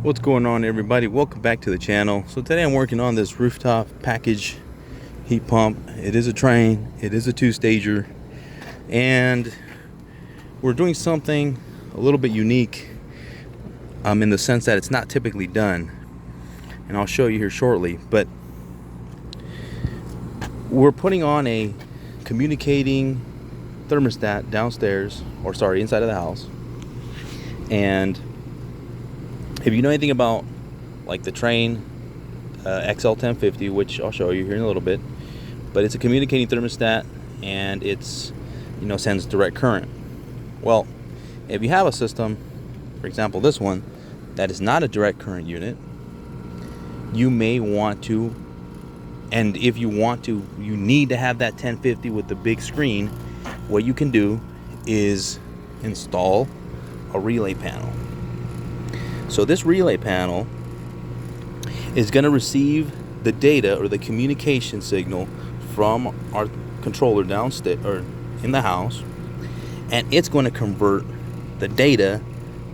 What's going on, everybody? Welcome back to the channel. So today I'm working on this rooftop package heat pump. It is a Trane, it is a two-stager, and we're doing something a little bit unique in the sense that it's not typically done, and I'll show you here shortly. But we're putting on a communicating thermostat downstairs, or sorry, inside of the house. And if you know anything about like the Trane XL1050, which I'll show you here in a little bit, but it's a communicating thermostat, and it's, you know, sends direct current. Well, if you have a system, for example this one, that is not a direct current unit, you may want to, and if you want to, you need to have that 1050 with the big screen. What you can do is install a relay panel. So this relay panel is going to receive the data or the communication signal from our controller downstairs or in the house, and it's going to convert the data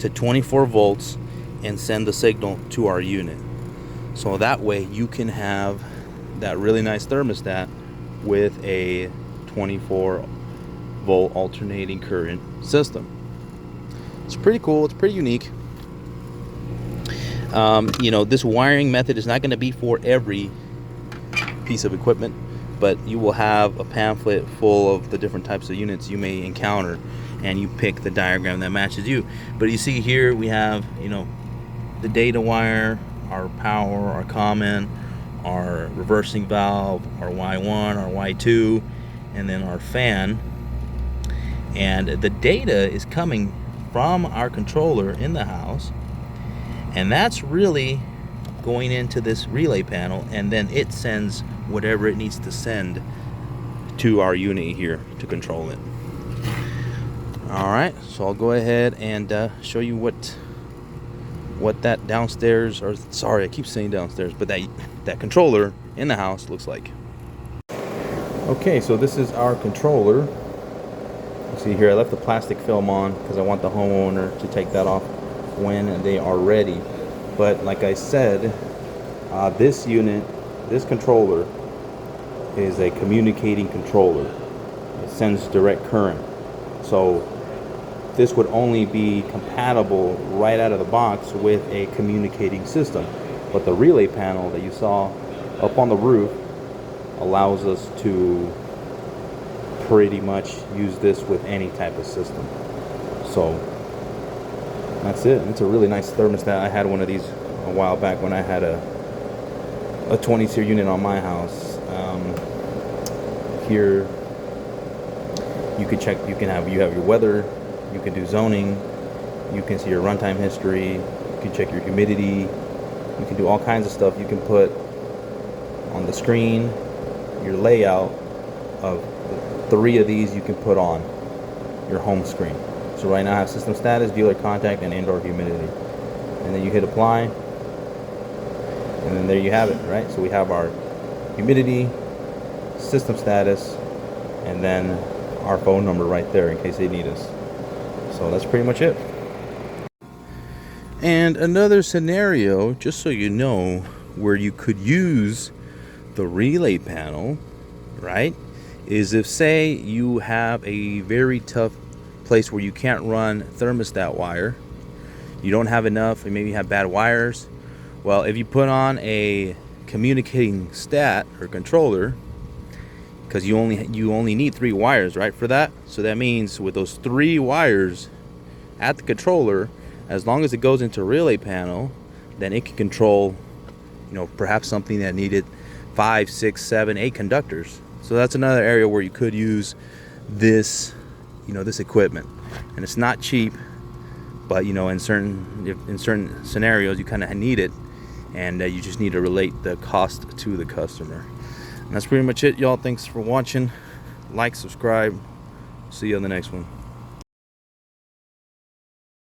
to 24 volts and send the signal to our unit. So that way you can have that really nice thermostat with a 24 volt alternating current system. It's pretty cool. It's pretty unique. You know, this wiring method is not going to be for every piece of equipment, but you will have a pamphlet full of the different types of units you may encounter, and you pick the diagram that matches you. But you see here we have, you know, the data wire, our power, our common, our reversing valve, our Y1, our Y2, and then our fan. And the data is coming from our controller in the house, and that's really going into this relay panel, and then it sends whatever it needs to send to our unit here to control it. Alright, so I'll go ahead and show you what that downstairs, or sorry, I keep saying downstairs, but that controller in the house looks like. Okay, so this is our controller. You see here I left the plastic film on because I want the homeowner to take that off when they are ready. But like I said, this unit, this controller, is a communicating controller. It sends direct current. So this would only be compatible right out of the box with a communicating system. But the relay panel that you saw up on the roof allows us to pretty much use this with any type of system. So that's it. It's a really nice thermostat. I had one of these a while back when I had a 20-tier unit on my house. Here you can check, you have your weather, you can do zoning, you can see your runtime history, you can check your humidity, you can do all kinds of stuff. You can put on the screen your layout of 3 of these. You can put on your home screen. So right now I have system status, dealer contact, and indoor humidity. And then you hit apply, and then there you have it, right? So we have our humidity, system status, and then our phone number right there in case they need us. So that's pretty much it. And another scenario, just so you know, where you could use the relay panel, right, is if, say, you have a very tough place where you can't run thermostat wire, you don't have enough, or maybe you have bad wires. Well, if you put on a communicating stat or controller, because you only need 3 wires, right, for that. So that means with those 3 wires at the controller, as long as it goes into a relay panel, then it can control, you know, perhaps something that needed 5, 6, 7, 8 conductors. So that's another area where you could use this, you know, this equipment. And it's not cheap, but, you know, in certain scenarios you kind of need it, and you just need to relate the cost to the customer. And that's pretty much it, y'all. Thanks for watching. Like, subscribe. See you on the next one.